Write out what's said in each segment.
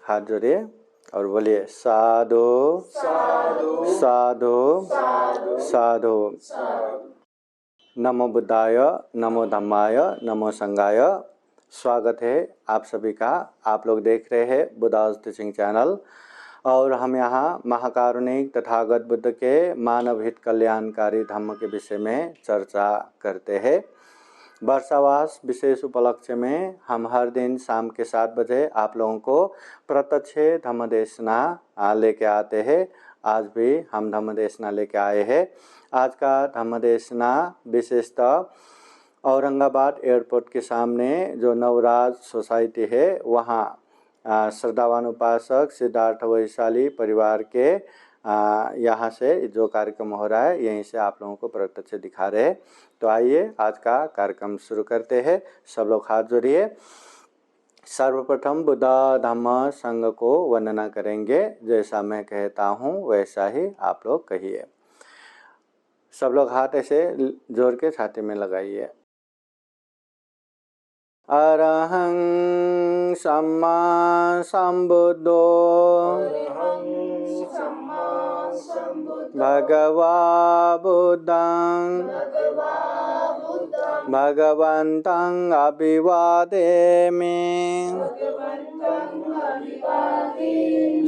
हाथ जोड़िए और बोलिए साधु साधु साधु साधु साधु। साधु। नमो बुद्धाय, नमो धम्माय, नमो संघाय। स्वागत है आप सभी का। आप लोग देख रहे हैं बुद्धाज टीचिंग चैनल और हम यहाँ महाकारुणिक तथागत बुद्ध के मानव हित कल्याणकारी धम्म के विषय में चर्चा करते हैं। वर्षावास विशेष उपलक्ष्य में हम हर दिन शाम के 7 बजे आप लोगों को प्रत्यक्ष धम्म देशना लेके आते हैं। आज भी हम धम्म देशना लेके आए हैं। आज का धम्म देशना विशेषतः औरंगाबाद एयरपोर्ट के सामने जो नवराज सोसाइटी है वहाँ श्रद्धावान उपासक सिद्धार्थ वैशाली परिवार के यहाँ से जो कार्यक्रम हो रहा है यहीं से आप लोगों को प्रत्यक्ष दिखा रहे हैं। तो आइए आज का कार्यक्रम शुरू करते हैं। सब लोग हाथ जोड़िए। सर्वप्रथम बुद्ध धम्म संघ को वंदना करेंगे। जैसा मैं कहता हूँ वैसा ही आप लोग कहिए। सब लोग हाथ ऐसे जोड़ के छाती में लगाइए। अरहं सम्मा संबुद्धो भगवा बुद्धं भगवन्तं अभिवादेमि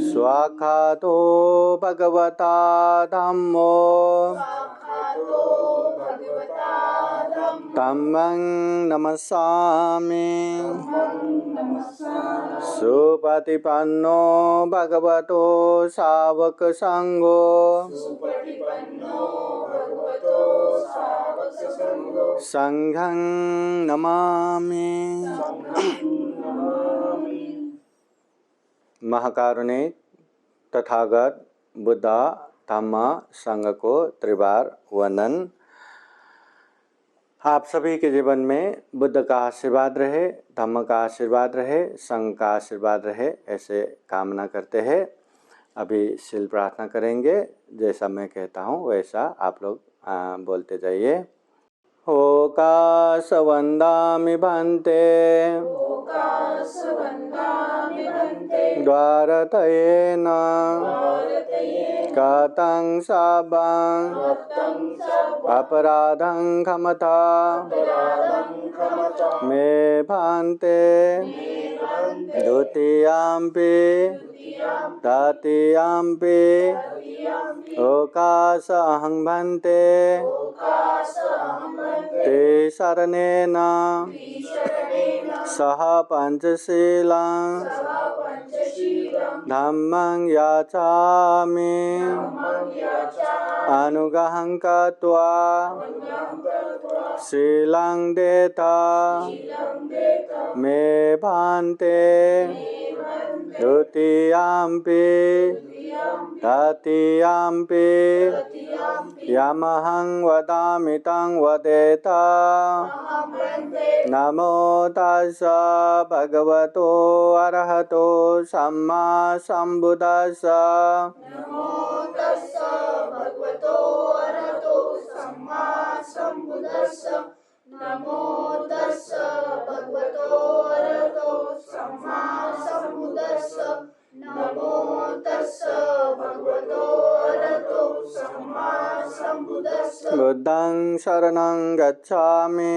स्वाखातो भगवता धम्मो तम्मं नमस्सामि सुपतिपन्नो भगवतो सावक संघो संघं नमामि। महाकारुणिक तथागत बुद्ध धम्म संघ को त्रिवार वंदन। आप सभी के जीवन में बुद्ध का आशीर्वाद रहे, धम्म का आशीर्वाद रहे, संघ का आशीर्वाद रहे, ऐसे कामना करते हैं। अभी शील प्रार्थना करेंगे। जैसा मैं कहता हूँ वैसा आप लोग बोलते जाइए। ओकाश वंदामि भन्ते द्वारतयेन कतं साबं अपराधं क्षमता मे भन्ते द्वितीयाम्पि तृतीयाम्पि ओकाश अहं भन्ते ते शरणेन सह पंचशीलं धम्मं याचामि अनुग्रहं कृत्वा शीलं देता मे भन्ते द्वितीयाम्पि तृतीयाम्पि यमहं वदामि तं वदेत। नमो तस्स भगवतो अरहतो सम्मा सम्बुद्दस्स। नमो तस्स भगवतो अरहतो सम्मा सम्बुद्दस्स। नमो तस्स भगवतो अरहतो सम्मा सम्बुद्दस्स। बुद्धं शरणं गच्छामि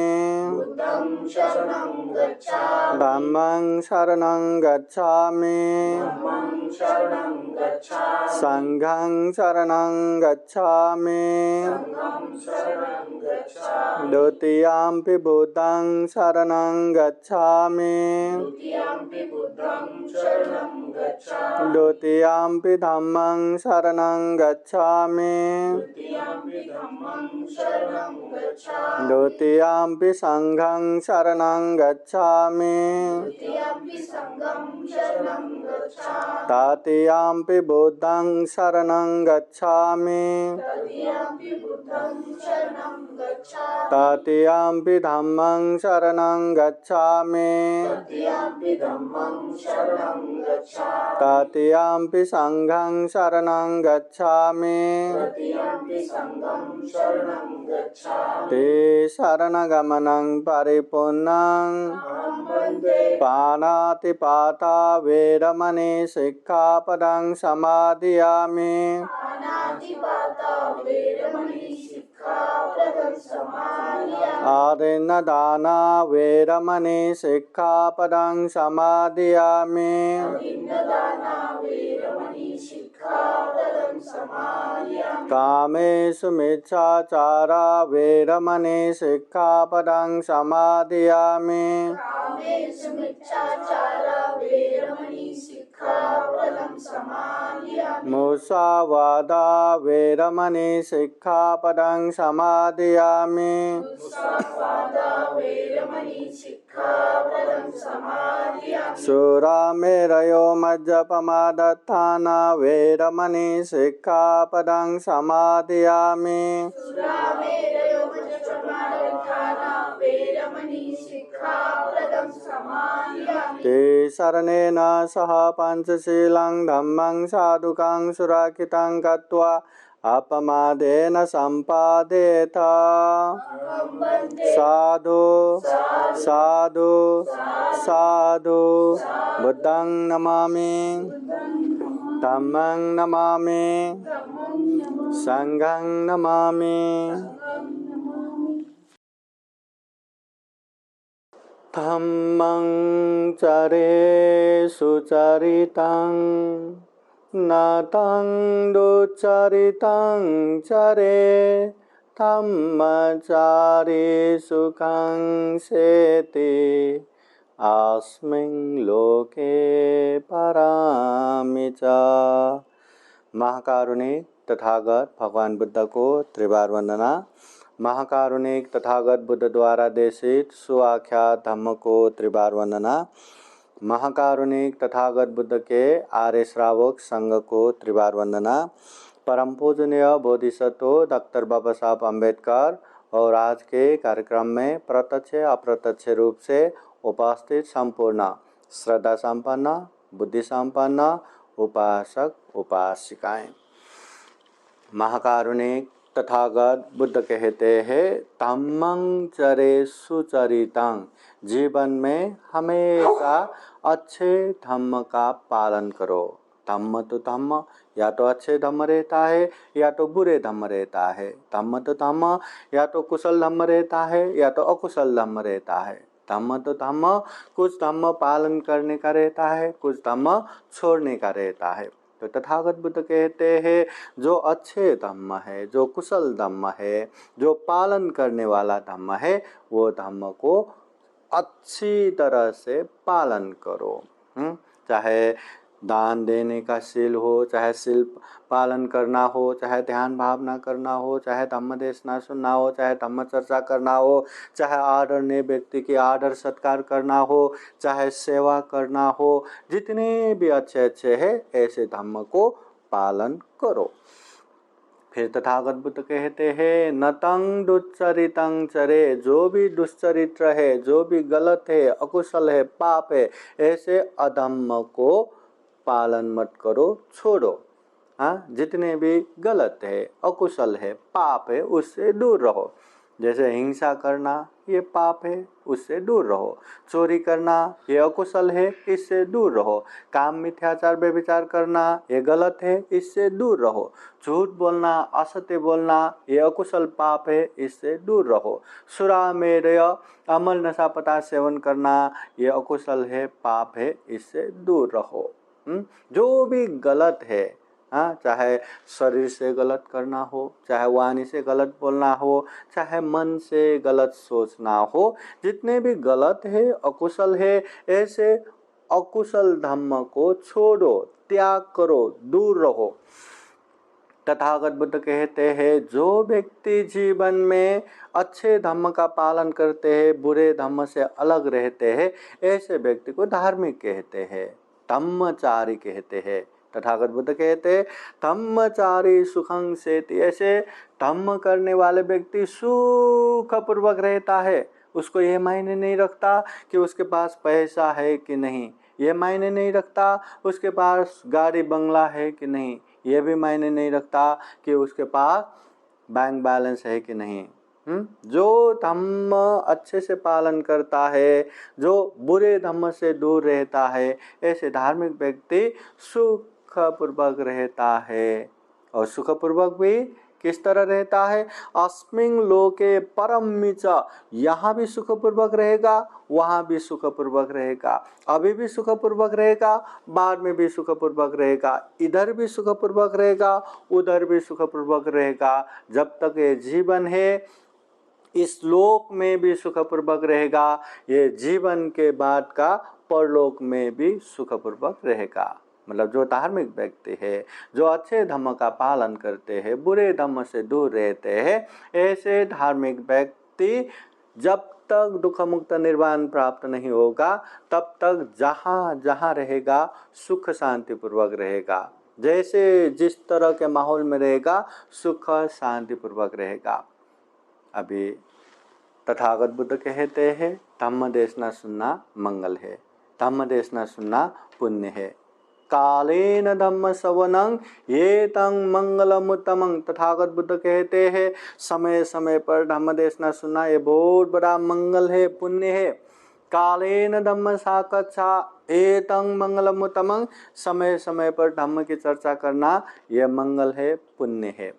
बुद्धं शरणं गच्छामि धम्मं शरणं गच्छामि धम्मं शरणं गच्छामि संघं शरणं गच्छामि संघं शरणं गच्छामि द्वितीयाम्पि बुद्धं शरणं गच्छामि द्वितीयाम्पि बुद्धं शरणं गच्छामि द्वितीयाम्पि धम्मं शरणं गच्छामि द्वितीयाम्पि धम्मं शरणं गच्छामि द्वितीयाम्पि संघं शरणं गच्छामि द्वितीयाम्पि संघं शरणं गच्छामि तृतीयाम्पि बुद्धं शरणं गच्छामि तृतीयाम्पि बुद्धं शरणं गच्छामि तृतीयाम्पि धम्मं शरणं गच्छामि तृतीयाम्पि धम्मं शरणं गच्छामि तृतीयम्पि संघं शरणं गच्छामि तृतीयम्पि संघं शरणं गच्छामि ते शरणगमनं परिपूर्णं अहं वन्दे पाणातिपाता वेरमणि सिक्खापदं समादयामि पाणातिपाता वेरमणि सिक्खापदं समादयामि आदिन्नदाना वेरमणि सिक्खापदं समादयामि अभिन्नदाना वेरमणि सिक्खापदं समादयामि कामेषु मिच्छाचारा वेरमणि सिक्खापदं समादयामि कामेषु मिच्छाचारा वेरमणि सिक्खापदं समादयामि मुसावादा वेरमणि सिक्खापदं समादयामि मुसावादा वेरमणि सिक्खापदं समादयामि सुरामेरयो मज्जपमादत्थाना वेरमणि सिक्खापदं समादयामि सुरामेरयो मज्जपमादत्थाना वेरमणि सिक्खापदं समादयामि ते शरणेन सह पञ्चशीलं धम्मं साधुकं सुरक्षितं कृत्वा अपमादेन सम्पादेत अहं वन्दे साधु साधु साधु बुद्धं नमामि धम्मं नमामि संघं नमामि धम्मं चरे सुचरितं नतं दुचरितं चरे धम्मचारी सुखं सेति अस्मिन् लोके परामि च। महाकारुणिक तथागत भगवान बुद्ध को त्रिवार वंदना। महाकारुणिक तथागत बुद्ध द्वारा देशित सुआख्यात धम्म को त्रिवार वंदना। महाकारुणिक तथागत बुद्ध के आर्य श्रावक संघ को त्रिवार वंदना। परम पूजनीय बोधिसत्व डॉक्टर बाबा साहब अम्बेडकर और आज के कार्यक्रम में प्रत्यक्ष अप्रत्यक्ष रूप से उपस्थित संपूर्ण श्रद्धा संपन्न बुद्धि संपन्न उपासक उपासिकाएं। महाकारुणिक तथागत बुद्ध कहते हैं धम्मं चरे सुचरितं, जीवन में हमेशा अच्छे धम्म का पालन करो। धम्म तो धम्म, या तो अच्छे धम्म रहता है या तो बुरे धम्म रहता है। धम्म तो धम्म, या तो कुशल धम्म रहता है या तो अकुशल धम्म रहता है। धम्म तो धम्म, कुछ धम्म पालन करने का रहता है, कुछ धम्म छोड़ने का रहता है। तो तथागत बुद्ध कहते हैं जो अच्छे धम्म है, जो कुशल धम्म है, जो पालन करने वाला धम्म है, वो धम्म को अच्छी तरह से पालन करो। चाहे दान देने का शील हो, चाहे शील पालन करना हो, चाहे ध्यान भावना करना हो, चाहे धम्म देशना सुनना हो, चाहे धम्म चर्चा करना हो, चाहे आदरणीय व्यक्ति की आदर सत्कार करना हो, चाहे सेवा करना हो, जितने भी अच्छे अच्छे हैं ऐसे धम्म को पालन करो। फिर तथागत बुद्ध कहते हैं नतं दुश्चरितं चरे, जो भी दुश्चरित्र है, जो भी गलत है, अकुशल है, पाप है, ऐसे अधम्म को पालन मत करो, छोड़ो। हाँ, जितने भी गलत है, अकुशल है, पाप है, उससे दूर रहो। जैसे हिंसा करना ये पाप है, उससे दूर रहो। चोरी करना ये अकुशल है, इससे दूर रहो। काम मिथ्याचार व्यभिचार करना ये गलत है, इससे दूर रहो। झूठ बोलना, असत्य बोलना ये अकुशल पाप है, इससे दूर रहो। सुरामेरय अमल नशा पदार्थ सेवन करना ये अकुशल है, पाप है, इससे दूर रहो। जो भी गलत है, हाँ, चाहे शरीर से गलत करना हो, चाहे वाणी से गलत बोलना हो, चाहे मन से गलत सोचना हो, जितने भी गलत है, अकुशल है, ऐसे अकुशल धम्म को छोड़ो, त्याग करो, दूर रहो। तथागत बुद्ध कहते हैं जो व्यक्ति जीवन में अच्छे धम्म का पालन करते हैं, बुरे धम्म से अलग रहते हैं, ऐसे व्यक्ति को धार्मिक कहते हैं, धम्मचारी कहते हैं। तथागत बुद्ध कहते हैं धम्मचारी सुखं सेति, ऐसे धम्म करने वाले व्यक्ति सुखपूर्वक रहता है। उसको यह मायने नहीं रखता कि उसके पास पैसा है कि नहीं, ये मायने नहीं रखता उसके पास गाड़ी बंगला है कि नहीं, ये भी मायने नहीं रखता कि उसके पास बैंक बैलेंस है कि नहीं। जो धम्म अच्छे से पालन करता है, जो बुरे धम्म से दूर रहता है, ऐसे धार्मिक व्यक्ति सुखपूर्वक रहता है। और सुखपूर्वक भी किस तरह रहता है? अस्मिन् लोके परम च, यहाँ भी सुखपूर्वक रहेगा, वहाँ भी सुखपूर्वक रहेगा, अभी भी सुखपूर्वक रहेगा, बाद में भी सुखपूर्वक रहेगा, इधर भी सुखपूर्वक रहेगा, उधर भी सुखपूर्वक रहेगा। जब तक ये जीवन है इस लोक में भी सुखपूर्वक रहेगा, ये जीवन के बाद का परलोक में भी सुखपूर्वक रहेगा। मतलब जो धार्मिक व्यक्ति है, जो अच्छे धर्म का पालन करते हैं, बुरे धर्म से दूर रहते हैं, ऐसे धार्मिक व्यक्ति जब तक दुख मुक्त निर्वाण प्राप्त नहीं होगा तब तक जहाँ जहाँ रहेगा सुख शांति पूर्वक रहेगा। जैसे जिस तरह के माहौल में रहेगा सुख शांति पूर्वक रहेगा। अभी तथागत बुद्ध कहते हैं धम्म देशना सुनना मंगल है, धम्म देशना सुनना पुण्य है। कालेन धम्म सवनं ये तंग मंगलमुत्तमं। तथागत बुद्ध कहते हैं समय समय पर धम्म देशना सुनना ये बहुत बड़ा मंगल है, पुण्य है। कालेन धम्म साकच्छा एतं मंगलमुत्तमं। समय समय पर धम्म की चर्चा करना यह मंगल है, पुण्य है,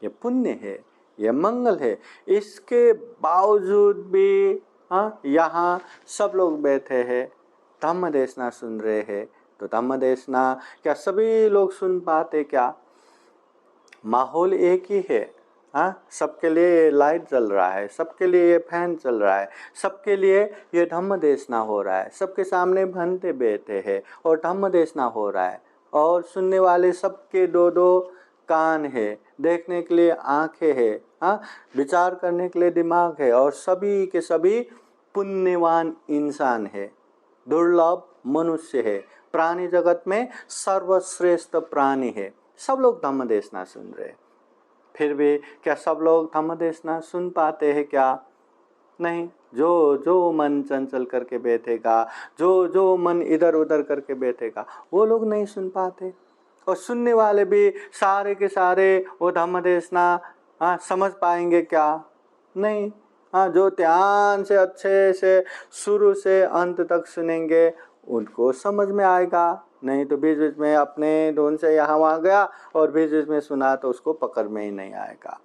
ये पुण्य है, ये मंगल है। इसके बावजूद भी यहाँ सब लोग बैठे हैं, धम्म देशना सुन रहे हैं। तो धम्म देशना क्या सभी लोग सुन पाते क्या? माहौल एक ही है, सबके लिए लाइट जल रहा है, सबके लिए ये फैन चल रहा है, सबके लिए ये धम्म देशना हो रहा है, सबके सामने भंते बैठे हैं और धम्म देशना हो रहा है। और सुनने वाले सबके दो दो कान है, देखने के लिए आंखें है, विचार करने के लिए दिमाग है, और सभी के सभी पुण्यवान इंसान है, दुर्लभ मनुष्य है, प्राणी जगत में सर्वश्रेष्ठ प्राणी है। सब लोग धम्म देशना सुन रहे, फिर भी क्या सब लोग धम्म देशना सुन पाते हैं क्या? नहीं। जो जो मन चंचल करके बैठेगा, जो जो मन इधर उधर करके बैठेगा, वो लोग नहीं सुन पाते। और सुनने वाले भी सारे के सारे वो धम्म देशना समझ पाएंगे क्या? नहीं। जो ध्यान से अच्छे से शुरू से अंत तक सुनेंगे उनको समझ में आएगा, नहीं तो बीच बीच में अपने धुन से यहाँ वहाँ गया और बीच बीच में सुना तो उसको पकड़ में ही नहीं आएगा।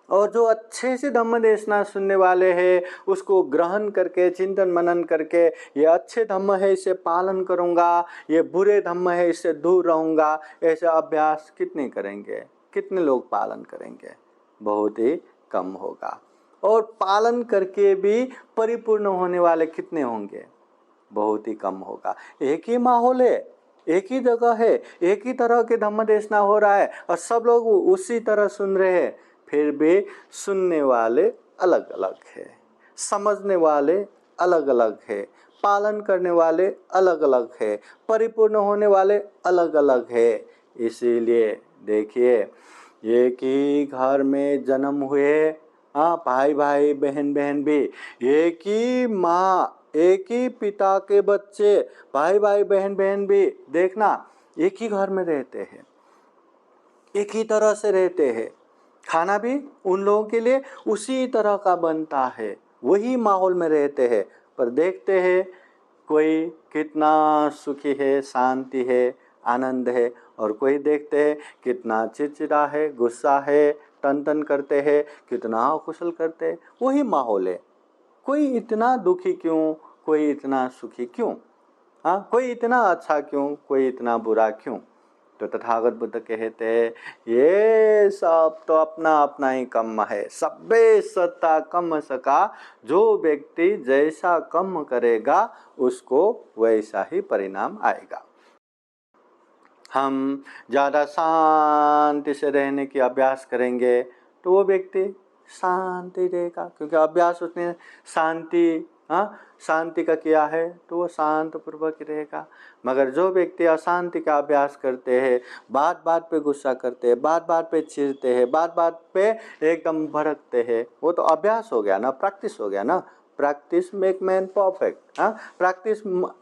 और जो अच्छे से धम्म देशना सुनने वाले हैं उसको ग्रहण करके चिंतन मनन करके ये अच्छे धम्म है इसे पालन करूँगा, ये बुरे धम्म है इससे दूर रहूँगा, ऐसे अभ्यास कितने करेंगे? कितने लोग पालन करेंगे? बहुत ही कम होगा। और पालन करके भी परिपूर्ण होने वाले कितने होंगे? बहुत ही कम होगा। एक ही माहौल है, एक ही जगह है, एक ही तरह के धम्म देशना हो रहा है और सब लोग उसी तरह सुन रहे हैं, फिर भी सुनने वाले अलग अलग है, समझने वाले अलग अलग है, पालन करने वाले अलग अलग है, परिपूर्ण होने वाले अलग अलग है। इसीलिए देखिए एक ही घर में जन्म हुए, भाई भाई बहन बहन भी, एक ही माँ एक ही पिता के बच्चे, भाई भाई बहन बहन भी, देखना एक ही घर में रहते हैं, एक ही तरह से रहते हैं, खाना भी उन लोगों के लिए उसी तरह का बनता है, वही माहौल में रहते हैं, पर देखते हैं कोई कितना सुखी है, शांति है, आनंद है, और कोई देखते हैं कितना चिड़चिड़ा है, गुस्सा है, टन टन करते हैं, कितना कुशल करते हैं। वही माहौल है, कोई इतना दुखी क्यों, कोई इतना सुखी क्यों, कोई इतना अच्छा क्यों, कोई इतना बुरा क्यों? तो तथागत बुद्ध कहते हैं ये सब तो अपना अपना ही कर्म है, सब्बे सत्ता कम सका। जो व्यक्ति जैसा कर्म करेगा उसको वैसा ही परिणाम आएगा। हम ज़्यादा शांति से रहने की अभ्यास करेंगे तो वो व्यक्ति शांति रहेगा, क्योंकि अभ्यास उसने शांति का किया है तो वो शांत पूर्वक रहेगा। मगर जो व्यक्ति अशांति का अभ्यास करते हैं, बात बात पे गुस्सा करते हैं, बात बात पे चिढ़ते हैं, बात बात पे एकदम भड़कते हैं, वो तो अभ्यास हो गया ना, प्रैक्टिस हो गया ना, प्रैक्टिस मेक मैन परफेक्ट। हाँ, प्रैक्टिस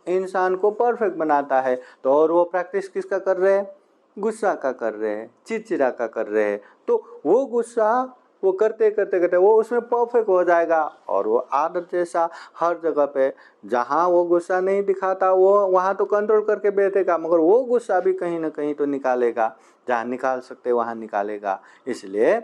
इंसान को परफेक्ट बनाता है। तो और वो प्रैक्टिस किसका कर रहे हैं? गुस्सा का कर रहे हैं, चिड़चिड़ा का कर रहे हैं। तो वो गुस्सा वो करते करते करते वो उसमें परफेक्ट हो जाएगा। और वो आदत जैसा हर जगह पे जहाँ वो गुस्सा नहीं दिखाता वो वहाँ तो कंट्रोल करके बैठेगा, मगर वो गुस्सा भी कहीं ना कहीं तो निकालेगा, जहाँ निकाल सकते वहाँ निकालेगा। इसलिए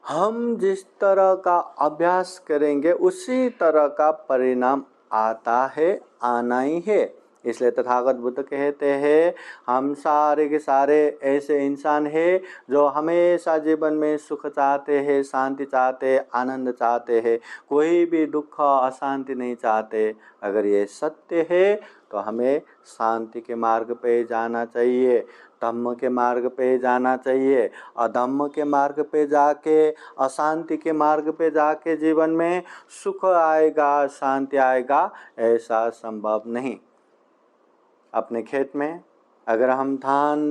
हम जिस तरह का अभ्यास करेंगे उसी तरह का परिणाम आता है, आना ही है। इसलिए तथागत बुद्ध कहते हैं हम सारे के सारे ऐसे इंसान हैं जो हमेशा जीवन में सुख चाहते हैं, शांति चाहते हैं, आनंद चाहते हैं, कोई भी दुख अशांति नहीं चाहते। अगर ये सत्य है तो हमें शांति के मार्ग पे जाना चाहिए, धम्म के मार्ग पे जाना चाहिए। अधम्म के मार्ग पे जाके, अशांति के मार्ग पे जाके जीवन में सुख आएगा, शांति आएगा, ऐसा संभव नहीं। अपने खेत में अगर हम धान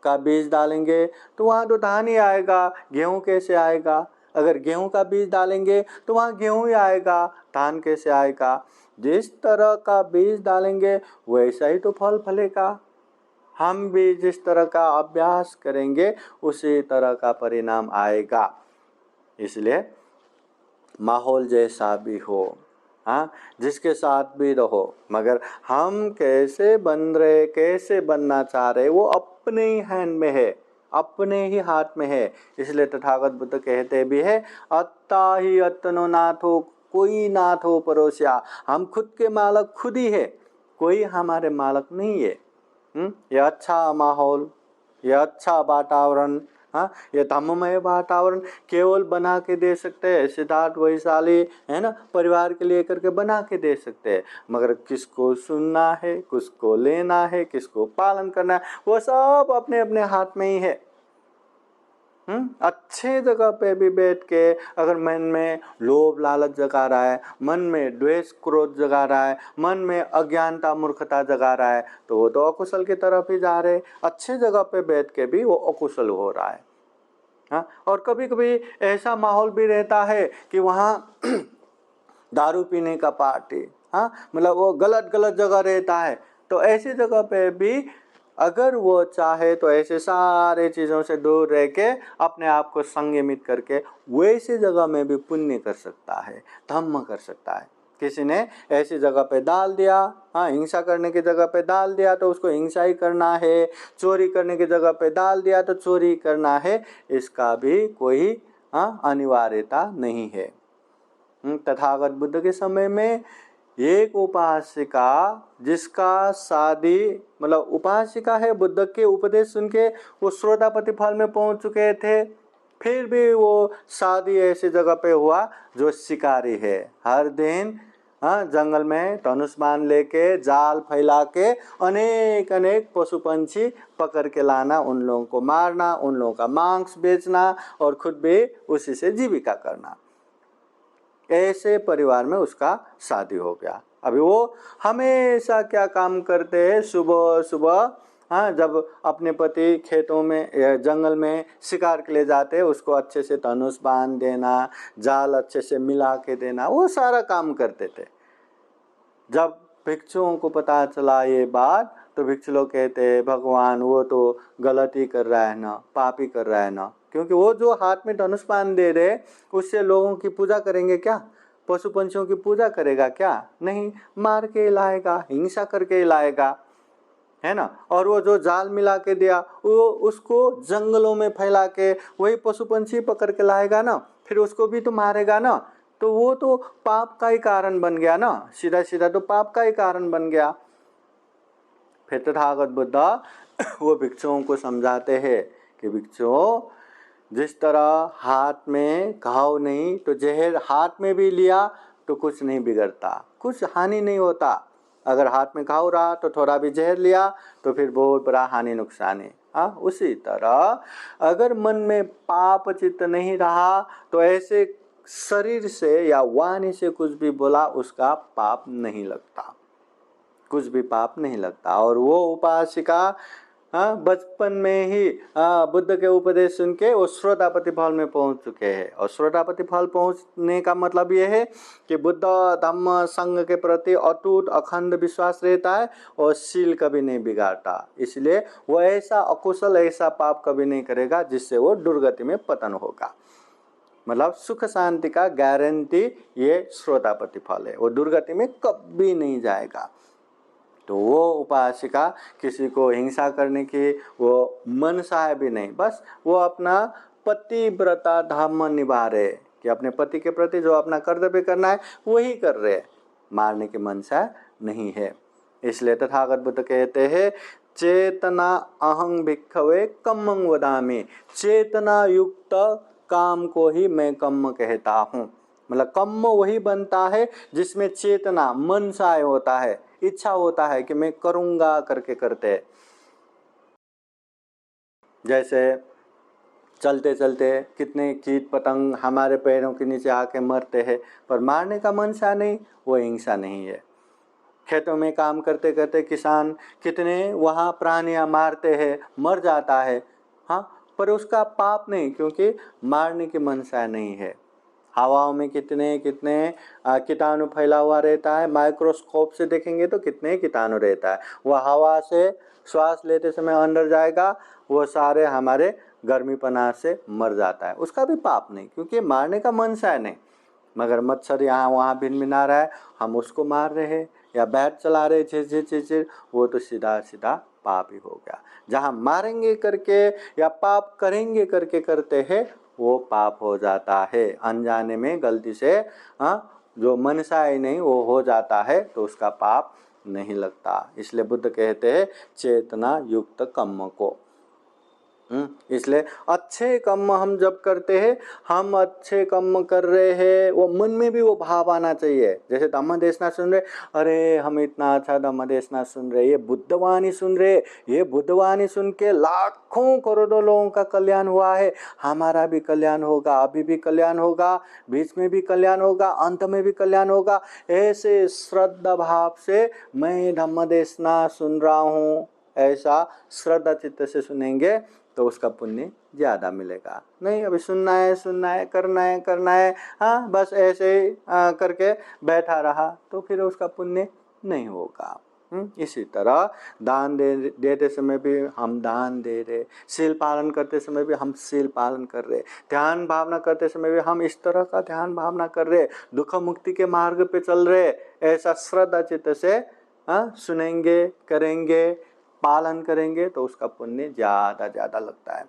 का बीज डालेंगे तो वहाँ तो धान ही आएगा, गेहूँ कैसे आएगा? अगर गेहूँ का बीज डालेंगे तो वहाँ गेहूँ ही आएगा, धान कैसे आएगा? जिस तरह का बीज डालेंगे वैसा ही तो फल फलेगा। हम भी जिस तरह का अभ्यास करेंगे उसी तरह का परिणाम आएगा। इसलिए माहौल जैसा भी हो, हाँ, जिसके साथ भी रहो, मगर हम कैसे बन रहे, कैसे बनना चाह रहे, वो अपने ही हैंड में है, अपने ही हाथ में है। इसलिए तथागत बुद्ध कहते भी है अत्ता ही अत्तनो नाथो, कोई नाथ हो परोसिया। हम खुद के मालक खुद ही है, कोई हमारे मालक नहीं है। यह अच्छा माहौल, यह अच्छा वातावरण, हाँ, ये धम्ममय वातावरण केवल बना के दे सकते हैं सिद्धार्थ वैशाली, है ना, परिवार के लिए करके बना के दे सकते हैं, मगर किसको सुनना है, किसको लेना है, किसको पालन करना है, वो सब अपने अपने हाथ में ही है। अच्छे जगह पे भी बैठ के अगर मन में लोभ लालच जगा रहा है, मन में द्वेष क्रोध जगा रहा है, मन में अज्ञानता मूर्खता जगा रहा है, तो वो तो अकुशल की तरफ ही जा रहे। अच्छे जगह पे बैठ के भी वो अकुशल हो रहा है। हाँ, और कभी कभी ऐसा माहौल भी रहता है कि वहाँ दारू पीने का पार्टी, हाँ, मतलब वो गलत गलत जगह रहता है। तो ऐसी जगह पे भी अगर वो चाहे तो ऐसे सारे चीज़ों से दूर रह के अपने आप को संयमित करके वैसी जगह में भी पुण्य कर सकता है, धम्म कर सकता है। किसी ने ऐसी जगह पे डाल दिया, हाँ, हिंसा करने की जगह पे डाल दिया तो उसको हिंसा ही करना है, चोरी करने की जगह पे डाल दिया तो चोरी करना है, इसका भी कोई अनिवार्यता नहीं है। तथागत बुद्ध के समय में एक उपासिका, जिसका शादी, मतलब उपासिका है, बुद्ध के उपदेश सुन के वो श्रोतापति फल में पहुंच चुके थे, फिर भी वो शादी ऐसी जगह पे हुआ जो शिकारी है, हर दिन जंगल में धनुष बाण लेके जाल फैला के अनेक अनेक पशु पंछी पकड़ के लाना, उन लोगों को मारना, उन लोगों का मांस बेचना और खुद भी उसी से जीविका करना। ऐसे परिवार में उसका शादी हो गया। अभी वो हमेशा क्या काम करते हैं, सुबह सुबह, हाँ, जब अपने पति खेतों में या जंगल में शिकार के लिए जाते हैं, उसको अच्छे से धनुष बांध देना, जाल अच्छे से मिला के देना, वो सारा काम करते थे। जब भिक्षुओं को पता चला ये बात तो भिक्षु लोग कहते हैं भगवान वो तो गलती कर रहा है ना, पापी कर रहा है ना, क्योंकि वो जो हाथ में धनुष बाण दे रहे उससे लोगों की पूजा करेंगे क्या? पशु पंछियों की पूजा करेगा क्या? नहीं, मार के लाएगा, हिंसा करके लाएगा, है ना। और वो जो जाल मिला के दिया वो उसको जंगलों में फैला के वही पशु पंछी पकड़ के लाएगा ना, फिर उसको भी तो मारेगा ना, तो वो तो पाप का ही कारण बन गया ना, सीधा सीधा तो पाप का ही कारण बन गया। फिर तथागत बुद्ध वो भिक्षुओं को समझाते हैं कि भिक्षुओं, जिस तरह हाथ में घाव नहीं तो जहर हाथ में भी लिया तो कुछ नहीं बिगड़ता, कुछ हानि नहीं होता। अगर हाथ में घाव रहा तो थोड़ा भी जहर लिया तो फिर बहुत बड़ा हानि नुकसान है। उसी तरह अगर मन में पाप चित्त नहीं रहा तो ऐसे शरीर से या वाणी से कुछ भी बोला उसका पाप नहीं लगता, कुछ भी पाप नहीं लगता। और वो उपासिका हाँ, बचपन में ही बुद्ध के उपदेश सुन के वो श्रोतापति फल में पहुंच चुके हैं। और श्रोतापति फल पहुंचने का मतलब ये है कि बुद्ध धम्म संघ के प्रति अटूट अखंड विश्वास रहता है और शील कभी नहीं बिगाड़ता। इसलिए वो ऐसा अकुशल, ऐसा पाप कभी नहीं करेगा जिससे वो दुर्गति में पतन होगा। मतलब सुख शांति का गारंटी ये श्रोतापति फल है। वो दुर्गति में कभी नहीं जाएगा। तो वो उपासिका किसी को हिंसा करने की वो मनसा है भी नहीं, बस वो अपना पतिव्रता धर्म निभा रहे कि अपने पति के प्रति जो अपना कर्तव्य करना है वही कर रहे, मारने की मनसा नहीं है। इसलिए तथागत बुद्ध कहते हैं चेतना अहं भिक्खवे कम्मं वदामि, चेतना युक्त काम को ही मैं कम्म कहता हूँ। मतलब कम्म वही बनता है जिसमें चेतना मनसाय होता है, इच्छा होता है कि मैं करूँगा करके करते। जैसे चलते चलते कितने कीट पतंग हमारे पैरों के नीचे आके मरते हैं, पर मारने का मनसा नहीं, वो हिंसा नहीं है। खेतों में काम करते करते किसान कितने वहाँ प्राणियाँ मारते हैं, मर जाता है, हाँ, पर उसका पाप नहीं, क्योंकि मारने की मनसा नहीं है। हवाओं में कितने कितने कीटाणु फैला हुआ रहता है, माइक्रोस्कोप से देखेंगे तो कितने कीटाणु रहता है। वह हवा से श्वास लेते समय अंदर जाएगा, वो सारे हमारे गर्मीपना से मर जाता है, उसका भी पाप नहीं, क्योंकि मारने का मनसा नहीं। मगर मच्छर यहाँ वहाँ भिनभिना रहा है, हम उसको मार रहे हैं, या बैट चला रहे चिर, वो तो सीधा सीधा पाप ही हो गया। जहाँ मारेंगे करके या पाप करेंगे करके करते हैं वो पाप हो जाता है। अनजाने में गलती से जो मनसा ही नहीं वो हो जाता है तो उसका पाप नहीं लगता। इसलिए बुद्ध कहते हैं चेतना युक्त कर्म को। इसलिए अच्छे कर्म हम जब करते हैं, हम अच्छे कर्म कर रहे हैं, वो मन में भी वो भाव आना चाहिए। जैसे धम्म देशना सुन रहे, अरे हम इतना अच्छा धम्म देशना सुन रहे, ये बुद्धवाणी सुन रहे, ये बुद्धवाणी सुन के लाखों करोड़ों लोगों का कल्याण हुआ है, हमारा भी कल्याण होगा, अभी भी कल्याण होगा, बीच में भी कल्याण होगा, अंत में भी कल्याण होगा। ऐसे श्रद्धा भाव से मैं धम्म देशना सुन रहा हूँ, ऐसा श्रद्धा चित्त से सुनेंगे तो उसका पुण्य ज़्यादा मिलेगा। नहीं अभी सुनना है, करना है, हाँ बस ऐसे ही करके बैठा रहा तो फिर उसका पुण्य नहीं होगा। इसी तरह दान देते समय भी हम दान दे रहे, शील पालन करते समय भी हम शील पालन कर रहे, ध्यान भावना करते समय भी हम इस तरह का ध्यान भावना कर रहे, दुख मुक्ति के मार्ग पे चल रहे, ऐसा श्रद्धा चित्त से सुनेंगे, करेंगे, पालन करेंगे तो उसका पुण्य ज़्यादा लगता है।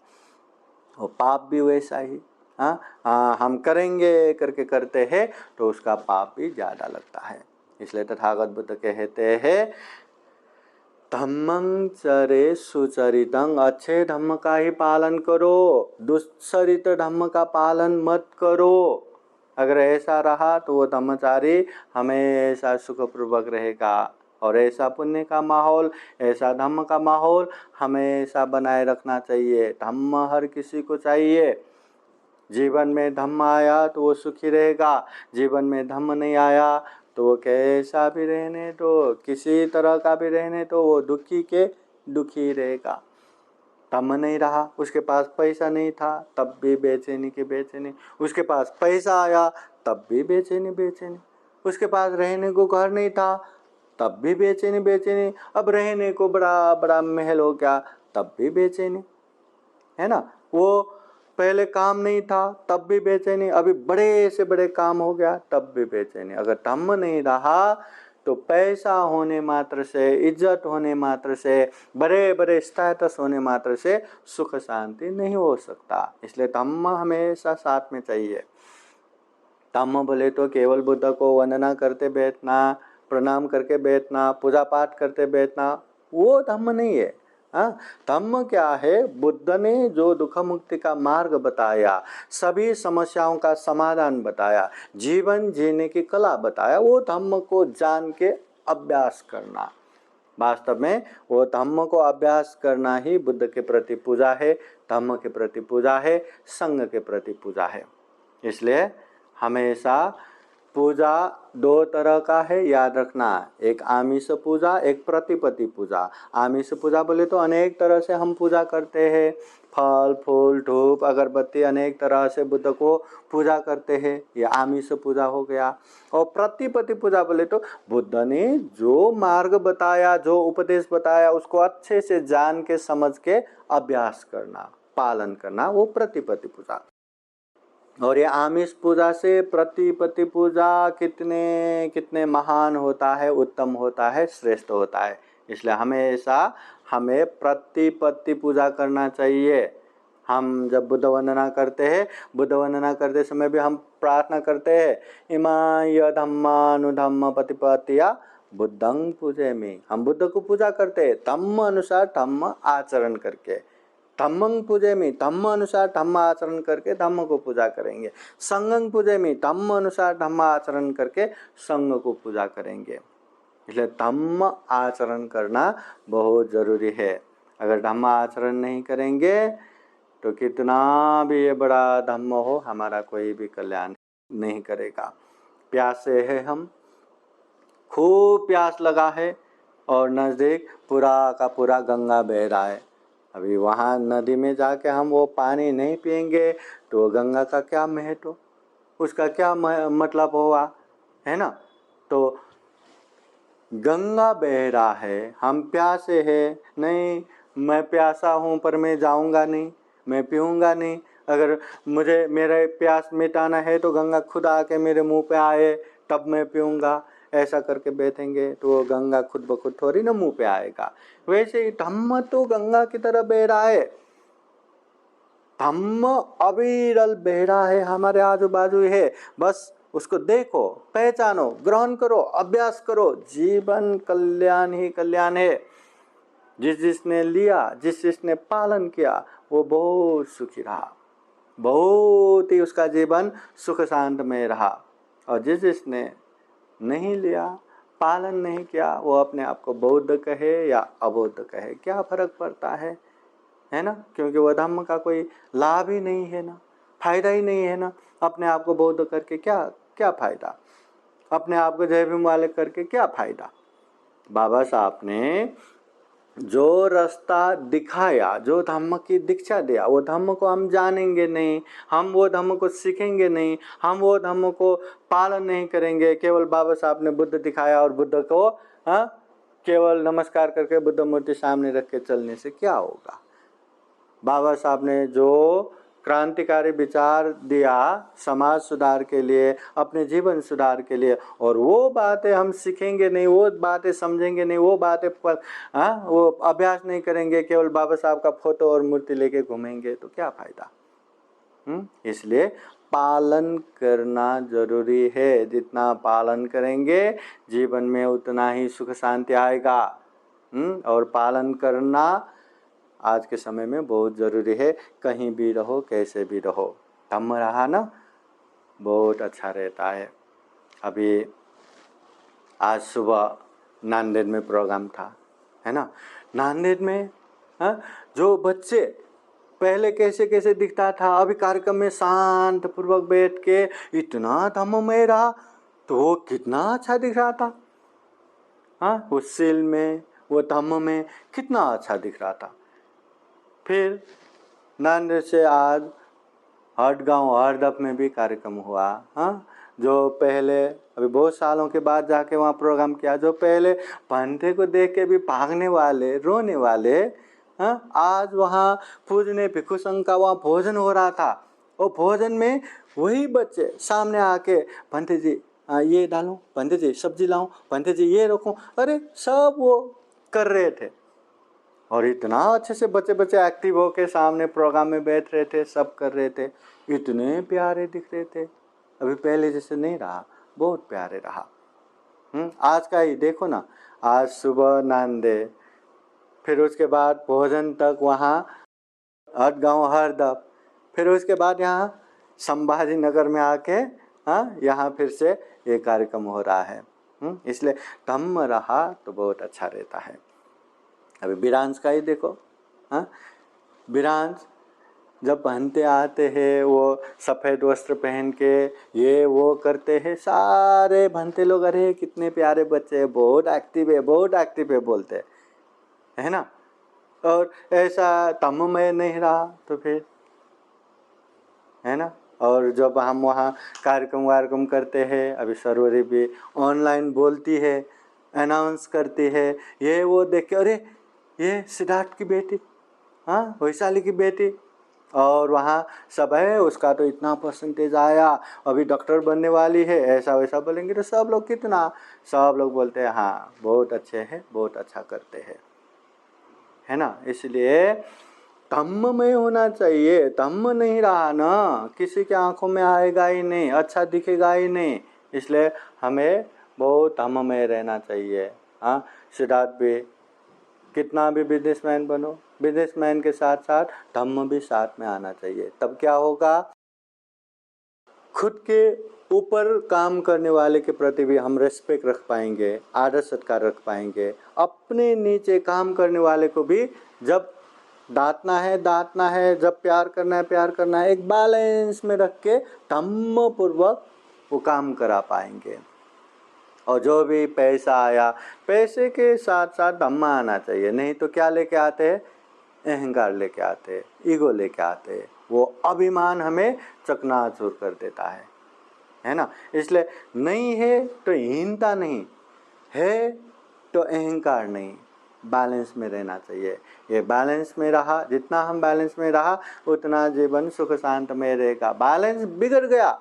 और पाप भी वैसा ही, हम करेंगे करके करते हैं तो उसका पाप भी ज़्यादा लगता है। इसलिए तथागत बुद्ध कहते हैं धम्मं चरे सुचरितं, अच्छे धम्म का ही पालन करो, दुश्चरित धम्म का पालन मत करो। अगर ऐसा रहा तो वो धम्मचारी हमेशा सुखपूर्वक रहेगा। और ऐसा पुण्य का माहौल, ऐसा धम्म का माहौल हमेशा बनाए रखना चाहिए। धम्म हर किसी को चाहिए। जीवन में धम्म आया तो वो सुखी रहेगा, जीवन में धम्म नहीं आया तो वो कैसा भी रहने तो, किसी तरह का भी रहने तो वो दुखी के दुखी रहेगा। धम्म नहीं रहा, उसके पास पैसा नहीं था तब भी बेचैनी की बेचैनी, उसके पास पैसा आया तब भी बेचैनी, उसके पास रहने को घर नहीं था तब भी बेचैनी, अब रहने को बड़ा बड़ा महल हो गया तब भी बेचैनी, है ना। वो पहले काम नहीं था तब भी बेचैनी, अभी बड़े से बड़े काम हो गया तब भी बेचैनी। अगर धम्म नहीं रहा तो पैसा होने मात्र से, इज्जत होने मात्र से, बड़े बड़े स्टेटस होने मात्र से सुख शांति नहीं हो सकता। इसलिए धम्म हमेशा साथ में चाहिए। धम्म बोले तो केवल बुद्ध को वंदना करते बैठना, प्रणाम करके बैठना, पूजा पाठ करते बैठना, वो धम्म नहीं है। धम्म क्या है? बुद्ध ने जो दुख मुक्ति का मार्ग बताया, सभी समस्याओं का समाधान बताया, जीवन जीने की कला बताया, वो धम्म को जान के अभ्यास करना। वास्तव में वो धम्म को अभ्यास करना ही बुद्ध के प्रति पूजा है, धम्म के प्रति पूजा है, संघ के प्रति पूजा है। इसलिए हमेशा पूजा दो तरह का है, याद रखना। एक आमिष पूजा, एक प्रतिपत्ति पूजा। आमिष पूजा बोले तो अनेक तरह से हम पूजा करते हैं, फल फूल धूप अगरबत्ती अनेक तरह से बुद्ध को पूजा करते हैं, ये आमिष पूजा हो गया। और प्रतिपत्ति पूजा बोले तो बुद्ध ने जो मार्ग बताया, जो उपदेश बताया, उसको अच्छे से जान के समझ के अभ्यास करना, पालन करना, वो प्रतिपत्ति पूजा। और ये आमिष पूजा से प्रतिपत्ति पूजा कितने कितने महान होता है, उत्तम होता है, श्रेष्ठ होता है। इसलिए हमेशा हमें प्रतिपत्ति पूजा करना चाहिए। हम जब बुद्ध वंदना करते हैं, बुद्ध वंदना करते समय भी हम प्रार्थना करते हैं, इमाय धम्मानुधम्म प्रतिपत्तिया बुद्धं पूजयामि। हम बुद्ध को पूजा करते हैं धम्म अनुसार धम्म आचरण करके। धम्मं पूजयामि, धम्म अनुसार धम्म आचरण करके धम्म को पूजा करेंगे। संघं पूजयामि, धम्म अनुसार धम्म आचरण करके संघ को पूजा करेंगे। इसलिए धम्म आचरण करना बहुत जरूरी है। अगर धम्म आचरण नहीं करेंगे तो कितना भी ये बड़ा धम्म हो, हमारा कोई भी कल्याण नहीं करेगा। प्यासे है हम, खूब प्यास लगा है और नजदीक पूरा का पूरा गंगा बह रहा है। अभी वहाँ नदी में जाके हम वो पानी नहीं पिएंगे तो गंगा का क्या महत्व, उसका क्या मतलब हुआ, है ना। तो गंगा बह रहा है, हम प्यासे हैं, नहीं मैं प्यासा हूँ पर मैं जाऊँगा नहीं, मैं पीऊँगा नहीं। अगर मुझे मेरा प्यास मिटाना है तो गंगा खुद आके मेरे मुंह पे आए तब मैं पीऊँगा। ऐसा करके बैठेंगे तो वो गंगा खुद ब खुद थोड़ी ना मुंह पे आएगा। वैसे ही धम्म तो गंगा की तरह बह रहा है, धम्म अविरल बह रहा है, हमारे आजू बाजू है। बस उसको देखो, पहचानो, ग्रहण करो, अभ्यास करो, जीवन कल्याण ही कल्याण है। जिसने लिया, जिसने पालन किया, वो बहुत सुखी रहा, बहुत ही उसका जीवन सुख शांत में रहा। और जिसने नहीं लिया, पालन नहीं किया, वो अपने आप को बौद्ध कहे या अबौद्ध कहे, क्या फर्क पड़ता है ना। क्योंकि वह धम्म का कोई लाभ ही नहीं है ना, फायदा ही नहीं है ना। अपने आप को बौद्ध करके क्या फायदा, अपने आप को जय भीम वाले करके क्या फायदा। बाबा साहब ने जो रास्ता दिखाया, जो धम्म की दीक्षा दिया, वो धम्म को हम जानेंगे नहीं, हम वो धम्म को सीखेंगे नहीं, हम वो धम्म को पालन नहीं करेंगे। केवल बाबा साहब ने बुद्ध दिखाया और बुद्ध को केवल नमस्कार करके बुद्ध मूर्ति सामने रख के चलने से क्या होगा। बाबा साहब ने जो क्रांतिकारी विचार दिया समाज सुधार के लिए, अपने जीवन सुधार के लिए, और वो बातें हम सीखेंगे नहीं, वो बातें समझेंगे नहीं, वो बातें पर वो अभ्यास नहीं करेंगे, केवल बाबा साहब का फोटो और मूर्ति लेके घूमेंगे तो क्या फायदा। इसलिए पालन करना जरूरी है। जितना पालन करेंगे जीवन में उतना ही सुख शांति आएगा। और पालन करना आज के समय में बहुत ज़रूरी है। कहीं भी रहो, कैसे भी रहो, धम्म रहा ना बहुत अच्छा रहता है। अभी आज सुबह नांदेड़ में प्रोग्राम था, है ना। नांदेड़ में जो बच्चे पहले कैसे कैसे दिखता था, अभी कार्यक्रम में शांत पूर्वक बैठ के इतना धम्म में रहा तो वो कितना अच्छा दिख रहा था। उस सील में, वो धम्म में कितना अच्छा दिख रहा था। फिर नांदेड़ से आज हटगांव हरदप में भी कार्यक्रम हुआ। जो पहले अभी बहुत सालों के बाद जाके वहाँ प्रोग्राम किया, जो पहले पंथे को देख के भी भागने वाले, रोने वाले, आज वहाँ पूजने भिक्षु संघ का वहाँ भोजन हो रहा था। और भोजन में वही बच्चे सामने आके, पंथे जी ये डालूं, पंथे जी सब्जी लाऊं, पंथे जी ये रखूं, अरे सब वो कर रहे थे। और इतना अच्छे से बच्चे एक्टिव होके सामने प्रोग्राम में बैठ रहे थे, सब कर रहे थे, इतने प्यारे दिख रहे थे। अभी पहले जैसे नहीं रहा, बहुत प्यारे रहा। आज का ही देखो ना, आज सुबह नांदेड़, फिर उसके बाद भोजन तक वहाँ हटगांव हरदप, फिर उसके बाद यहाँ संभाजी नगर में आके यहाँ फिर से ये कार्यक्रम हो रहा है। इसलिए धम्म रहा तो बहुत अच्छा रहता है। अभी बिरांस का ही देखो, बिरांस जब पहनते आते हैं वो सफ़ेद वस्त्र पहन के ये वो करते हैं, सारे भंते लोग अरे कितने प्यारे बच्चे हैं, बहुत एक्टिव है बोलते हैं, है ना। और ऐसा तममय नहीं रहा तो फिर, है ना। और जब हम वहाँ कार्यक्रम करते हैं, अभी सर्वरी भी ऑनलाइन बोलती है, अनाउंस करती है, ये वो देख के अरे ये सिद्धार्थ की बेटी, हाँ वैशाली की बेटी, और वहाँ सब है उसका तो इतना परसेंटेज आया, अभी डॉक्टर बनने वाली है, ऐसा वैसा बोलेंगे तो सब लोग सब लोग बोलते हैं हाँ बहुत अच्छे हैं, बहुत अच्छा करते हैं, है ना। इसलिए तम्म में होना चाहिए, तम्म नहीं रहा ना किसी के आंखों में आएगा ही नहीं, अच्छा दिखेगा ही नहीं। इसलिए हमें बहुत तम्म में रहना चाहिए। हाँ, सिद्धार्थ भी कितना भी बिजनेसमैन बनो, बिजनेसमैन के साथ साथ धम्म भी साथ में आना चाहिए। तब क्या होगा, खुद के ऊपर काम करने वाले के प्रति भी हम रेस्पेक्ट रख पाएंगे, आदर सत्कार रख पाएंगे। अपने नीचे काम करने वाले को भी जब डांटना है, जब प्यार करना है, एक बैलेंस में रख के धम्म पूर्वक वो काम करा पाएंगे। और जो भी पैसा आया, पैसे के साथ साथ धम्म आना चाहिए, नहीं तो क्या लेके आते हैं, अहंकार लेके आते हैं, ईगो लेके आते हैं, वो अभिमान हमें चकनाचूर कर देता है ना। इसलिए नहीं है तो हीनता नहीं है, तो अहंकार नहीं, बैलेंस में रहना चाहिए। ये बैलेंस में रहा, जितना हम बैलेंस में रहा उतना जीवन सुख शांत में रहेगा। बैलेंस बिगड़ गया,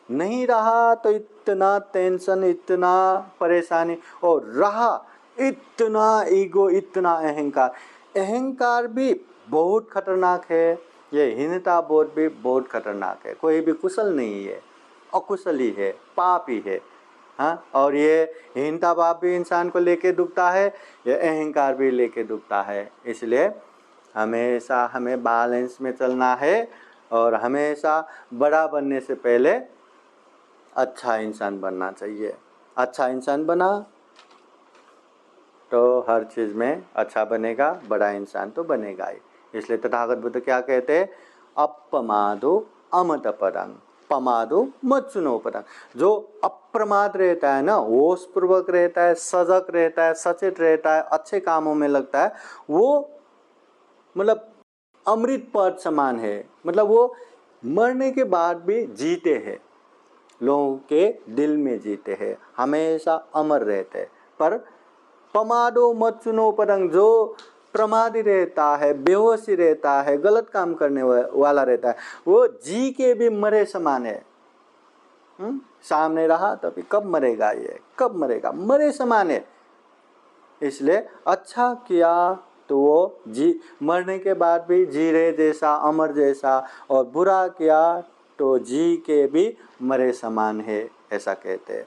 नहीं रहा तो इतना टेंशन, इतना परेशानी, और रहा इतना ईगो, इतना अहंकार भी बहुत खतरनाक है। ये हीनता बोध भी बहुत खतरनाक है। कोई भी कुशल नहीं है, अकुशल ही है, पाप ही है। हाँ, और ये हीनता भाव भी इंसान को लेके दुखता है, ये अहंकार भी लेके दुखता है। इसलिए हमेशा हमें बैलेंस में चलना है, और हमेशा बड़ा बनने से पहले अच्छा इंसान बनना चाहिए। अच्छा इंसान बना तो हर चीज़ में अच्छा बनेगा, बड़ा इंसान तो बनेगा ही। इसलिए तथागत बुद्ध क्या कहते हैं, अपमादो अमत पदं, पमादो मत्सुनो पदं। जो अप्रमाद रहता है ना, होशपूर्वक रहता है, सजग रहता है, सचेत रहता है, अच्छे कामों में लगता है, वो मतलब अमृत पद समान है। मतलब वो मरने के बाद भी जीते हैं, लोगों के दिल में जीते हैं, हमेशा अमर रहते हैं। पर पमादो मत सुनो पदंग, जो प्रमादी रहता है, बेहोशी रहता है, गलत काम करने वाला रहता है, वो जी के भी मरे समान है। सामने रहा तो फिर कब मरेगा, ये कब मरेगा, मरे समान है। इसलिए अच्छा किया तो वो जी मरने के बाद भी जी रहे जैसा, अमर जैसा, और बुरा किया तो जी के भी मरे समान है, ऐसा कहते हैं।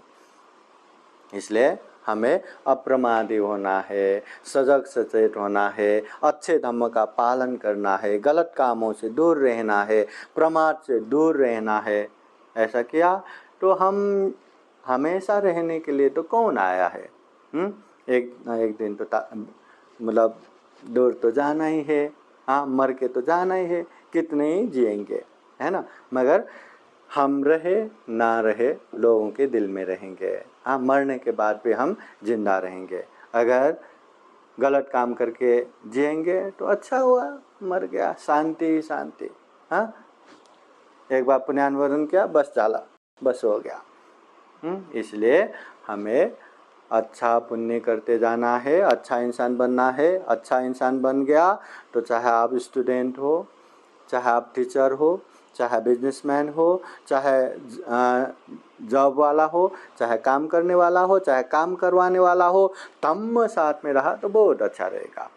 इसलिए हमें अप्रमादी होना है, सजग सचेत होना है, अच्छे धर्म का पालन करना है, गलत कामों से दूर रहना है, प्रमाद से दूर रहना है। ऐसा किया तो हम हमेशा रहने के लिए तो कौन आया है? एक दिन तो मतलब दूर तो जाना ही है, हाँ मर के तो जाना ही है, कितने ही जिएंगे, है ना। मगर हम रहे ना रहे लोगों के दिल में रहेंगे। हाँ, मरने के बाद भी हम जिंदा रहेंगे। अगर गलत काम करके जिएंगे तो अच्छा हुआ, मर गया, शांति ही शांति। हाँ, एक बार पुण्यानुवरण किया, बस चला, बस हो गया। इसलिए हमें अच्छा पुण्य करते जाना है, अच्छा इंसान बनना है। अच्छा इंसान बन गया तो चाहे आप स्टूडेंट हो, चाहे आप टीचर हो, चाहे बिजनेसमैन हो, चाहे जॉब वाला हो, चाहे काम करने वाला हो, चाहे काम करवाने वाला हो, तम साथ में रहा तो बहुत अच्छा रहेगा।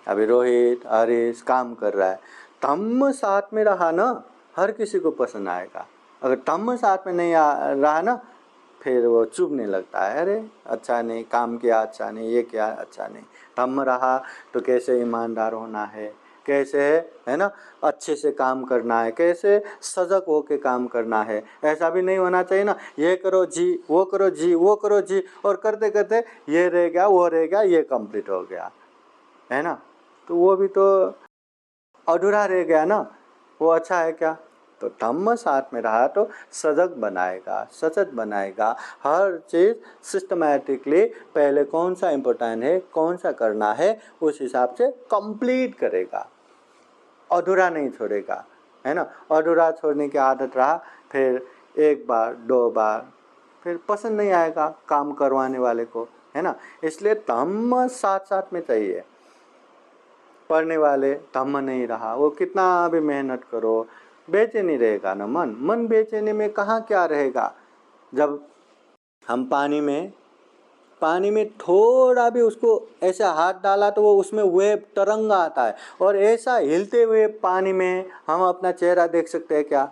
अभी रोहित हरीश काम कर रहा है, तम साथ में रहा ना, हर किसी को पसंद आएगा। अगर तम साथ में नहीं रहा ना, फिर वो चुभने लगता है, अरे अच्छा नहीं काम किया, अच्छा नहीं ये किया, अच्छा नहीं। तम रहा तो कैसे ईमानदार होना है, कैसे है ना अच्छे से काम करना है, कैसे सजग होके काम करना है। ऐसा भी नहीं होना चाहिए ना, ये करो जी, वो करो जी, वो करो जी, और करते करते ये रह गया, वो रह गया, ये कंप्लीट हो गया, है ना। तो वो भी तो अधूरा रह गया ना, वो अच्छा है क्या? तो धम्म साथ में रहा तो सजग बनाएगा, सचेत बनाएगा, हर चीज़ सिस्टमैटिकली पहले कौन सा इम्पोर्टेंट है, कौन सा करना है, उस हिसाब से कंप्लीट करेगा, अधूरा नहीं छोड़ेगा, है ना। अधूरा छोड़ने की आदत रहा, फिर एक बार 2 बार, फिर पसंद नहीं आएगा काम करवाने वाले को, है ना। इसलिए धम्म साथ साथ में चाहिए। पढ़ने वाले धम्म नहीं रहा, वो कितना भी मेहनत करो, बेचैनी रहेगा ना मन। मन बेचैनी में कहाँ क्या रहेगा? जब हम पानी में थोड़ा भी उसको ऐसा हाथ डाला तो वो उसमें वेव तरंग आता है, और ऐसा हिलते हुए पानी में हम अपना चेहरा देख सकते हैं क्या?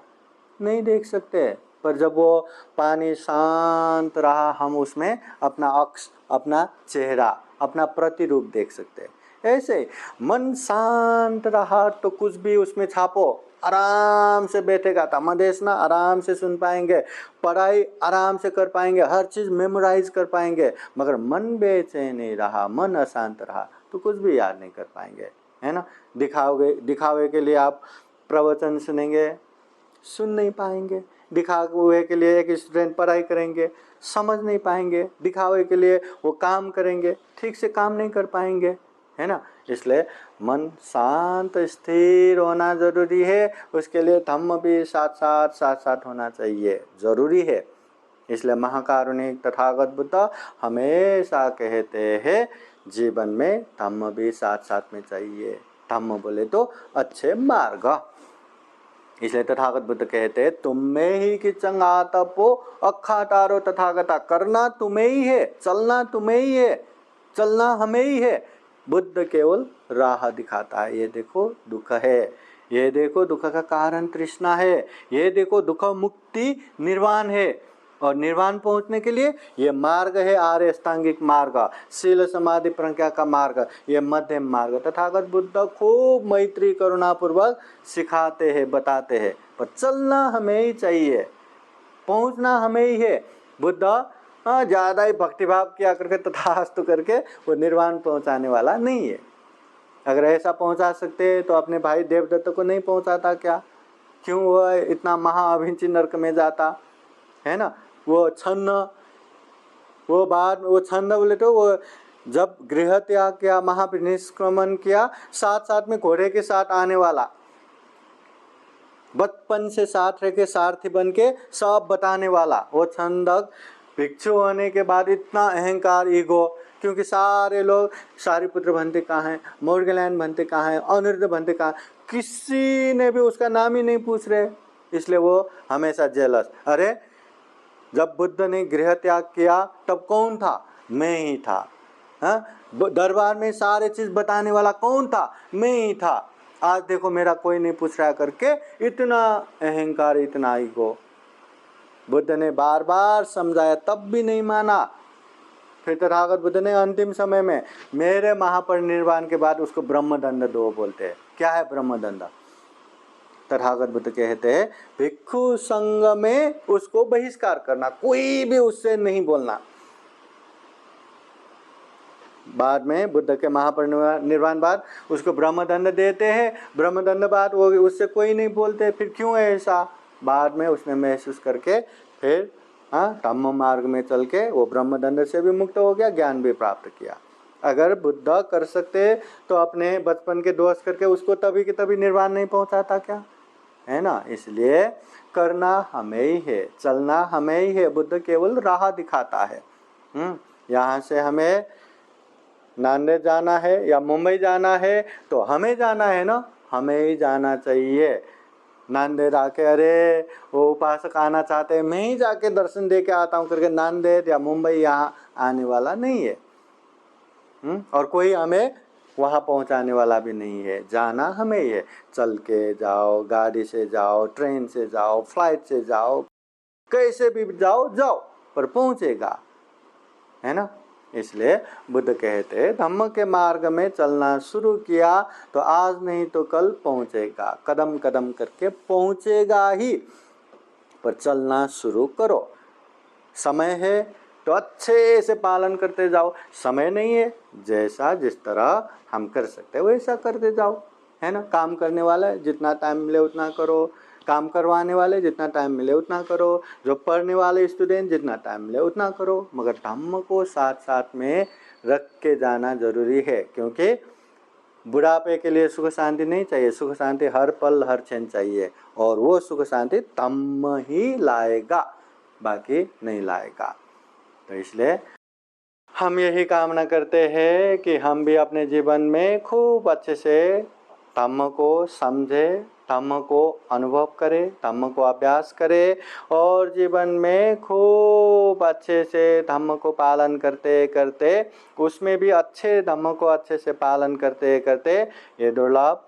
नहीं देख सकते। पर जब वो पानी शांत रहा, हम उसमें अपना अक्ष, अपना चेहरा, अपना प्रतिरूप देख सकते हैं। ऐसे मन शांत रहा तो कुछ भी उसमें छापो, आराम से बैठेगा, तमदेशना आराम से सुन पाएंगे, पढ़ाई आराम से कर पाएंगे, हर चीज़ मेमोराइज कर पाएंगे। मगर मन बेचैन नहीं रहा, मन अशांत रहा तो कुछ भी याद नहीं कर पाएंगे, है ना। दिखावे के लिए आप प्रवचन सुनेंगे, सुन नहीं पाएंगे। दिखावे के लिए एक स्टूडेंट पढ़ाई करेंगे, समझ नहीं पाएंगे। दिखावे के लिए वो काम करेंगे, ठीक से काम नहीं कर पाएंगे, है ना। इसलिए मन शांत स्थिर होना जरूरी है, उसके लिए धम्म भी साथ साथ होना चाहिए, जरूरी है। इसलिए महाकारुणिक तथागत बुद्ध हमेशा कहते हैं जीवन में धम्म भी साथ साथ में चाहिए। धम्म बोले तो अच्छे मार्ग। इसलिए तथागत बुद्ध कहते हैं तुम में ही कि चंगा तपो अखा तारो तथागता, करना तुम्हें ही है, चलना तुम्हें ही है, चलना हमें ही है। बुद्ध केवल राह दिखाता है। ये देखो दुख है, ये देखो दुख का कारण तृष्णा है, ये देखो दुख मुक्ति निर्वाण है, और निर्वाण पहुंचने के लिए ये मार्ग है, आर्य अष्टांगिक मार्ग, शील समाधि प्रज्ञा का मार्ग, ये मध्यम मार्ग। तथागत बुद्ध खूब मैत्री करुणा पूर्वक सिखाते हैं, बताते हैं, पर चलना हमें ही चाहिए, पहुंचना हमें ही है। बुद्ध ज़्यादा ही भक्तिभाव किया करके तथास्तु करके वो निर्वाण पहुंचाने वाला नहीं है। अगर ऐसा पहुंचा सकते तो अपने भाई देवदत्त को नहीं पहुंचाता क्या? क्यों वो इतना महाअभिंची नरक में जाता, है ना। वो छन्न, वो बाद वो छन्न बोले तो वो जब गृह त्याग किया, महानिष्क्रमण किया, साथ साथ में घोड़े के साथ आने वाला, बचपन से साथ रह के सारथी बन के सब बताने वाला, वो छंदक भिक्षु होने के बाद इतना अहंकार, ईगो, क्योंकि सारे लोग सारिपुत्र भंते कहाँ हैं, मोर्गलैंड भंते कहाँ हैं, अनिरुद्ध भंते कहाँ, किसी ने भी उसका नाम ही नहीं पूछ रहे। इसलिए वो हमेशा जेलस। अरे जब बुद्ध ने गृह त्याग किया तब कौन था? मैं ही था। हाँ, दरबार में सारे चीज बताने वाला कौन था? मैं ही था। आज देखो मेरा कोई नहीं पूछ रहा करके इतना अहंकार, इतना ईगो। बुद्ध ने बार बार समझाया तब भी नहीं माना। फिर तथागत बुद्ध ने अंतिम समय में मेरे महापरिनिर्वाण के बाद उसको ब्रह्मदंड दो बोलते हैं। क्या है ब्रह्मदंड? तथागत बुद्ध कहते हैं भिक्षु संघ में उसको बहिष्कार करना, कोई भी उससे नहीं बोलना। बाद में बुद्ध के महापरिनिर्वाण बाद उसको ब्रह्मदंड देते हैं। ब्रह्मदंड बाद वो उससे कोई नहीं बोलते। फिर क्यों है ऐसा? बाद में उसने महसूस करके फिर धम्म मार्ग में चल के वो ब्रह्मदंड से भी मुक्त हो गया, ज्ञान भी प्राप्त किया। अगर बुद्ध कर सकते तो अपने बचपन के दोष करके उसको तभी के तभी निर्वाण नहीं पहुंचाता क्या, है ना। इसलिए करना हमें ही है, चलना हमें ही है। बुद्ध केवल राह दिखाता है। यहाँ से हमें नांदेड़ जाना है या मुंबई जाना है तो हमें जाना है ना, हमें ही जाना चाहिए। नांदेड़ आके अरे वो उपासक आना चाहते हैं, मैं ही जाके दर्शन दे के आता हूँ करके नांदेड़ या मुंबई यहाँ आने वाला नहीं है। और कोई हमें वहाँ पहुँचाने वाला भी नहीं है। जाना हमें ही है। चल के जाओ, गाड़ी से जाओ, ट्रेन से जाओ, फ्लाइट से जाओ, कैसे भी जाओ पर पहुँचेगा, है ना। इसलिए बुद्ध कहते हैं धम्म के मार्ग में चलना शुरू किया तो आज नहीं तो कल पहुँचेगा, कदम कदम करके पहुँचेगा ही। पर चलना शुरू करो। समय है तो अच्छे से पालन करते जाओ, समय नहीं है जैसा जिस तरह हम कर सकते वैसा करते जाओ, है ना। काम करने वाला जितना टाइम मिले उतना करो, काम करवाने वाले जितना टाइम मिले उतना करो, जो पढ़ने वाले स्टूडेंट जितना टाइम मिले उतना करो, मगर धम्म को साथ साथ में रख के जाना जरूरी है। क्योंकि बुढ़ापे के लिए सुख शांति नहीं चाहिए, सुख शांति हर पल हर क्षण चाहिए, और वो सुख शांति धम्म ही लाएगा, बाकी नहीं लाएगा। तो इसलिए हम यही कामना करते हैं कि हम भी अपने जीवन में खूब अच्छे से धम्म को समझे, धम्म को अनुभव करें, धम्म को अभ्यास करें, और जीवन में खूब अच्छे से धम्म को पालन करते करते, उसमें भी अच्छे धम्म को अच्छे से पालन करते करते ये दुर्लभ,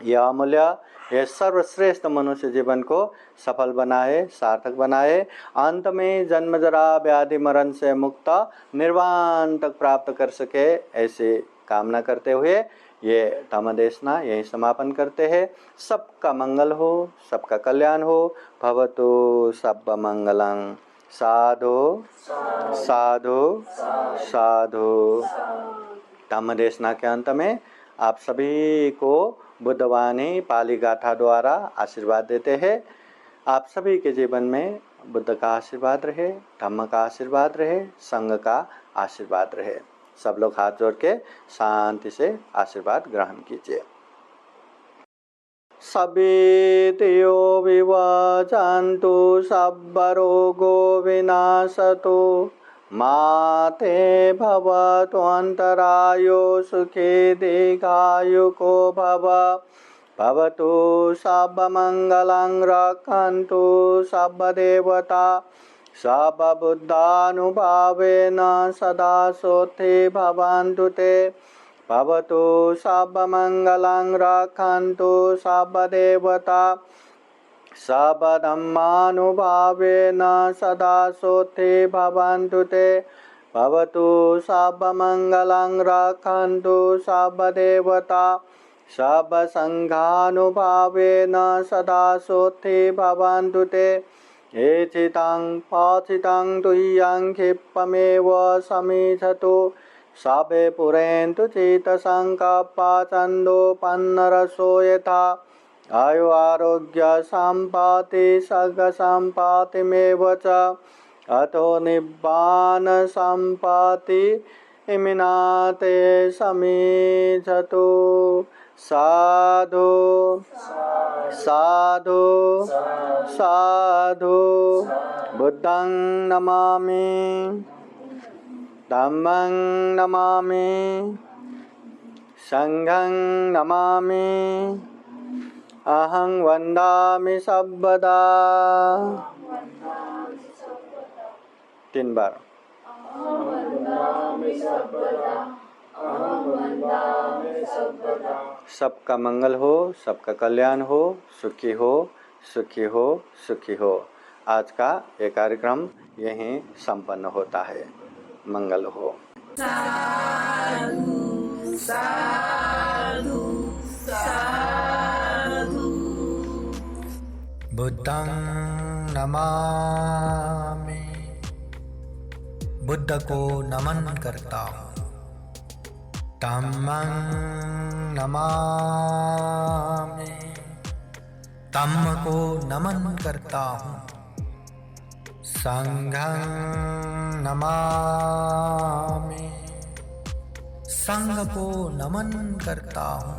ये अमूल्य, ये सर्वश्रेष्ठ मनुष्य जीवन को सफल बनाए, सार्थक बनाए, अंत में जन्म जरा व्याधि मरण से मुक्त निर्वाण तक प्राप्त कर सके, ऐसे कामना करते हुए ये धम्म देशना यही समापन करते हैं। सबका मंगल हो, सबका कल्याण हो। भवतु सब मंगलं। साधु साधु साधु। धम्म देशना के अंत में आप सभी को बुद्धवाणी पाली गाथा द्वारा आशीर्वाद देते हैं। आप सभी के जीवन में बुद्ध का आशीर्वाद रहे, धम्म का आशीर्वाद रहे, संघ का आशीर्वाद रहे। सब लोग हाथ जोड़ के शांति से आशीर्वाद ग्रहण कीजिए। सभेतयो विवजन्तु सब्बरोगो विनाशतु माते भवतु अंतरायो सुखे दीर्घायुको भव। भवतु सर्वमंगलं रक्षन्तु सर्वदेवता सर्वबुद्धानुभावेन सदा सोते भवन्तु ते। भवतु सर्वमंगलं रक्षन्तु सर्वदेवता सर्वधर्मानुभावेन सदा सोते भवन्तु ते। भवतु सर्वमंगलं रक्षन्तु सर्वदेवता सर्वसंघानुभावेन सदा सोते भवन्तु ते। एचितं पाचितं तुह्यं क्षिप्तमेव समीक्षतु सबे पुरेन्तु चित्तसंकल्पा छन्दोपन्नरसो यथा। आयु आरोग्य सम्पत्ति सर्ग सम्पत्तिमेव च अतो निब्बान सम्पत्ति इमिनाते समीक्षतु। साधु साधु साधु। बुद्धं नमामि, धम्मं नमामि, संघं नमामि, अहं वन्दामि सर्वदा। 3 बार। सबका मंगल हो, सबका कल्याण हो, सुखी हो, सुखी हो, सुखी हो। आज का ये कार्यक्रम यहीं संपन्न होता है। मंगल हो। साधु साधु साधु। बुद्धं नमामि, बुद्ध को नमन करता हूँ। धम्मं नमामि, धम्म को नमन करता हूँ। संघं नमामि, संघ को नमन करता हूँ।